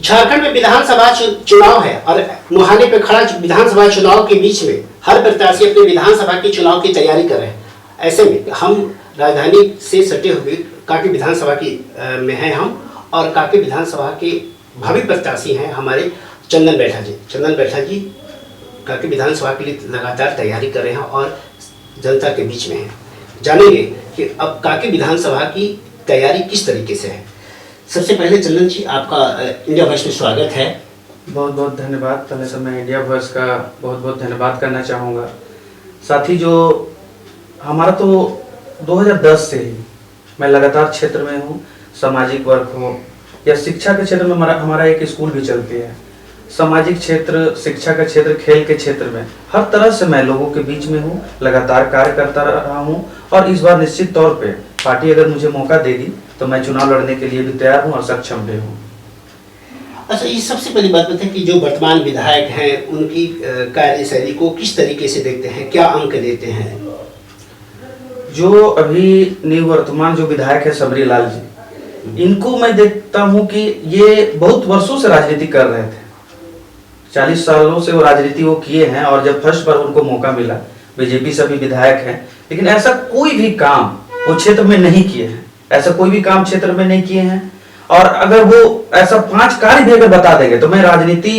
झारखंड में विधानसभा चुनाव है और मुहाने पे खड़ा विधानसभा चुनाव के बीच में हर प्रत्याशी अपने विधानसभा के चुनाव की तैयारी कर रहे हैं। ऐसे में हम राजधानी से सटे हुए कांके विधानसभा की में हैं हम, और कांके विधानसभा के भावी प्रत्याशी हैं हमारे चंदन बैठा जी। चंदन बैठा जी कांके विधानसभा के लिए लगातार तैयारी कर रहे हैं और जनता के बीच में हैं। जानेंगे कि अब कांके विधानसभा की तैयारी किस तरीके से है। सबसे पहले चंदन जी, आपका इंडिया वॉइस में स्वागत है। बहुत बहुत धन्यवाद। पहले तो मैं इंडिया वॉइस का बहुत बहुत धन्यवाद करना चाहूँगा। साथ ही जो हमारा तो 2010 से ही मैं लगातार क्षेत्र में हूँ, सामाजिक वर्क हो या शिक्षा के क्षेत्र में हमारा एक स्कूल भी चलती है। सामाजिक क्षेत्र, शिक्षा का क्षेत्र, खेल के क्षेत्र में हर तरह से मैं लोगों के बीच में हूँ, लगातार कार्य करता रहा हूँ और इस बार निश्चित तौर पे पार्टी अगर मुझे मौका देगी तो मैं चुनाव लड़ने के लिए भी तैयार हूँ और सक्षम भी हूँ। अच्छा, ये सबसे पहली बात बताएं कि जो वर्तमान विधायक हैं उनकी कार्यशैली को किस तरीके से देखते हैं, क्या अंक देते हैं? जो अभी निवर्तमान जो विधायक है सबरी लाल जी, इनको मैं देखता हूँ कि ये बहुत वर्षों से राजनीति कर रहे थे। 40 सालों से वो राजनीति वो किए हैं और जब फर्स्ट बार उनको मौका मिला, बीजेपी से भी विधायक हैं, लेकिन ऐसा कोई भी काम वो क्षेत्र में नहीं किए हैं, ऐसा कोई भी काम क्षेत्र में नहीं किए हैं। और अगर वो ऐसा 5 कार्य भी अगर बता देंगे तो मैं राजनीति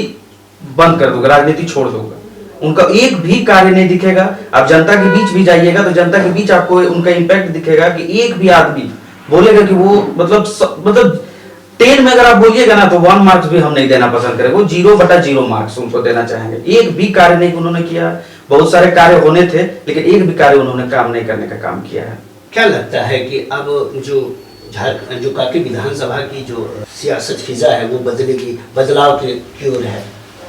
बंद कर दूंगा, राजनीति छोड़ दूंगा। उनका एक भी कार्य नहीं दिखेगा। आप जनता के बीच भी जाइएगा तो जनता के बीच आपको उनका इम्पैक्ट दिखेगा कि एक भी आदमी बोलेगा कि वो मतलब 10 में अगर आप बोलिएगा ना तो 1 मार्क्स भी हम नहीं देना पसंद करेंगे, वो 0/0 मार्क्स उनको देना चाहेंगे। एक भी कार्य नहीं उन्होंने किया। बहुत सारे कार्य होने थे लेकिन एक भी कार्य उन्होंने काम नहीं करने का काम किया है। क्या लगता है कि अब जो कांके विधानसभा की जो सियासत फिजा है वो बदलेगी, बदलाव की ओर है?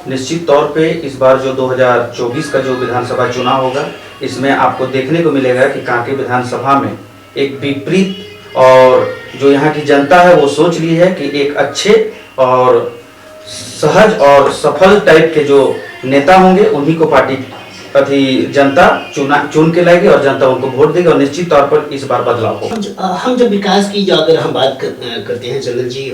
निश्चित तौर पे इस बार जो 2024 का जो विधानसभा चुनाव होगा, इसमें आपको देखने को मिलेगा कि कांके विधानसभा में एक विपरीत, और जो यहाँ की जनता है वो सोच ली है कि एक अच्छे और सहज और सफल टाइप के जो नेता होंगे उन्हीं को पार्टी जनता चुन के लाएगी और जनता उनको वोट देगी और निश्चित तौर पर इस बार बदलाव होगा। हम जब विकास की जो अगर हम बात करते हैं चंदन जी,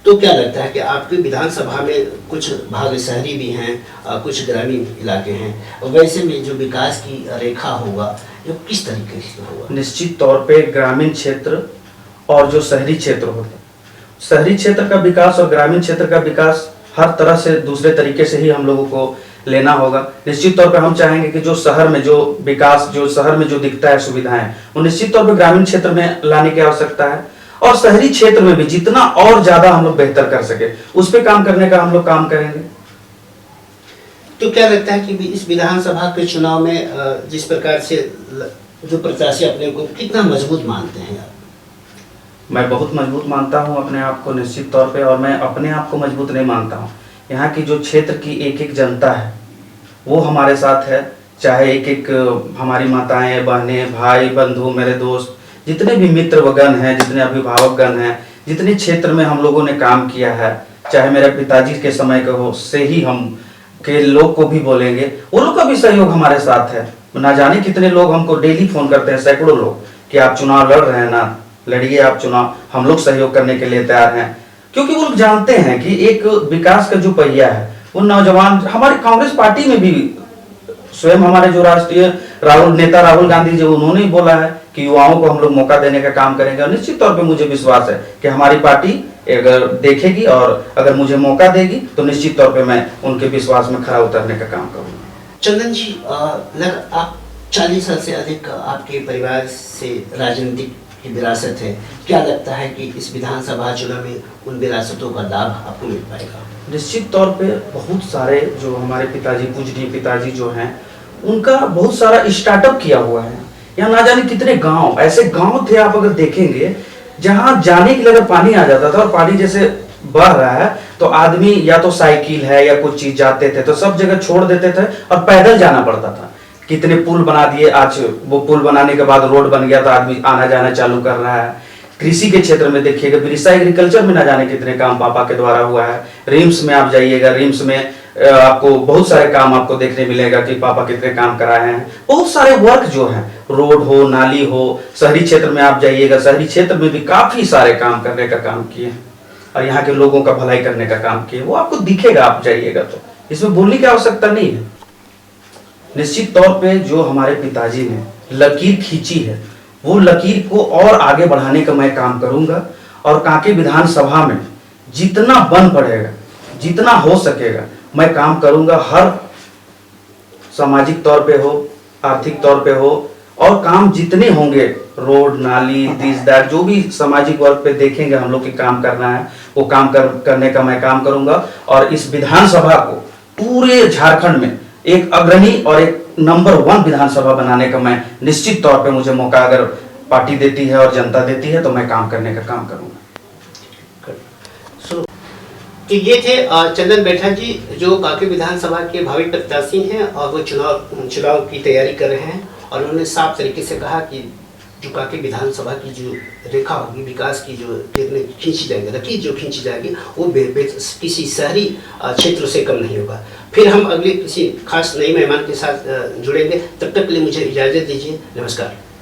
तो क्या लगता है कि आपके विधानसभा में कुछ भाग शहरी भी हैं, कुछ ग्रामीण इलाके हैं, वैसे में जो विकास की रेखा होगा जो किस तरीके से होगा? निश्चित तौर पे ग्रामीण क्षेत्र और जो शहरी क्षेत्र होता है, शहरी क्षेत्र का विकास और ग्रामीण क्षेत्र का विकास हर तरह से दूसरे तरीके से ही हम लोगों को लेना होगा। निश्चित तौर पे हम चाहेंगे कि जो शहर में जो विकास, जो शहर में जो दिखता है सुविधाएं, वो निश्चित तौर पे ग्रामीण क्षेत्र में लाने की आवश्यकता है और शहरी क्षेत्र में भी जितना और ज्यादा हम लोग बेहतर कर सके उस पे काम करने का हम लोग काम करेंगे। तो क्या लगता है कि इस विधानसभा के चुनाव में जिस प्रकार से जो प्रत्याशी अपने को कितना मजबूत मानते हैं आप? मैं बहुत मजबूत मानता हूं अपने आप को निश्चित तौर पे, और मैं अपने आप को मजबूत नहीं मानता हूं। यहाँ की जो क्षेत्र की एक एक जनता है वो हमारे साथ है, चाहे एक एक हमारी माताएं, बहनें, भाई, बंधु, मेरे दोस्त, जितने भी मित्र वगण हैं, जितने अभिभावक गण हैं, जितने क्षेत्र में हम लोगों ने काम किया है, चाहे मेरे पिताजी के समय का हो से ही हम के लोग को भी बोलेंगे, उन लोग का भी सहयोग हमारे साथ है। ना जाने कितने लोग हमको डेली फोन करते हैं, सैकड़ों लोग, कि आप चुनाव लड़ रहे हैं ना, लड़िए आप चुनाव, हम लोग सहयोग करने के लिए तैयार हैं। क्योंकि वो लोग जानते हैं कि एक विकास का जो पहिया है वो नौजवान, हमारी कांग्रेस पार्टी में भी स्वयं हमारे जो राष्ट्रीय नेता राहुल गांधी जी, उन्होंने ही बोला है कि युवाओं को हम लोग मौका देने का काम करेंगे। और निश्चित तौर पे मुझे विश्वास है कि हमारी पार्टी अगर देखेगी और अगर मुझे मौका देगी तो निश्चित तौर पे मैं उनके विश्वास में खरा उतरने का काम करूँगा। चंदन जी, आप 40 साल से अधिक आपके परिवार से राजनीतिक की विरासत है, क्या लगता है कि इस विधानसभा चुनाव में उन विरासतों का लाभ आपको मिल पाएगा? निश्चित तौर पे बहुत सारे जो हमारे पिताजी, पूजनीय पिताजी जो हैं, उनका बहुत सारा स्टार्टअप किया हुआ है। यहाँ ना जाने कितने गांव, ऐसे गांव थे आप अगर देखेंगे जहां जाने के लिए अगर पानी आ जाता था और पानी जैसे बढ़ रहा है तो आदमी या तो साइकिल है या कुछ चीज जाते थे तो सब जगह छोड़ देते थे और पैदल जाना पड़ता था। कितने पुल बना दिए, आज वो पुल बनाने के बाद रोड बन गया तो आदमी आना जाना चालू कर रहा है। कृषि के क्षेत्र में देखिएगा, बिरसा एग्रीकल्चर में ना जाने कितने काम पापा के द्वारा हुआ है। रिम्स में आप जाइएगा, रिम्स में आपको बहुत सारे काम आपको देखने मिलेगा कि पापा कितने काम कराए हैं। बहुत सारे वर्क जो है, रोड हो, नाली हो, शहरी क्षेत्र में आप जाइएगा, शहरी क्षेत्र में भी काफी सारे काम करने का काम किए हैं। और यहाँ के लोगों का भलाई करने का काम किए, वो आपको दिखेगा आप जाइएगा तो। इसमें बोलने की आवश्यकता नहीं है। निश्चित तौर पे जो हमारे पिताजी ने लकीर खींची है, वो लकीर को और आगे बढ़ाने का मैं काम करूंगा और कांके विधानसभा में जितना बन पड़ेगा, जितना हो सकेगा मैं काम करूंगा। हर सामाजिक तौर पे हो, आर्थिक तौर पे हो, और काम जितने होंगे, रोड, नाली, दिशदार, जो भी सामाजिक वर्ग पे देखेंगे हम लोग की काम करना है, वो काम करने का मैं काम करूंगा। और इस विधानसभा को पूरे झारखंड में एक अग्रणी और एक नंबर 1 विधानसभा बनाने का मैं निश्चित तौर पे, मुझे मौका अगर पार्टी देती है और जनता देती है तो मैं काम करने का काम करूंगा। तो ये थे चंदन बैठा जी, जो कांके विधानसभा के भावी प्रत्याशी हैं और वो चुनाव की तैयारी कर रहे हैं। और उन्होंने साफ तरीके से कहा कि जो कांके विधानसभा की जो रेखा होगी, विकास की जो खींची जाएगी, लकीर जो खींची जाएगी, वो किसी शहरी क्षेत्र से कम नहीं होगा। फिर हम अगले किसी खास नए मेहमान के साथ जुड़ेंगे। तब तक के लिए मुझे इजाज़त दीजिए। नमस्कार।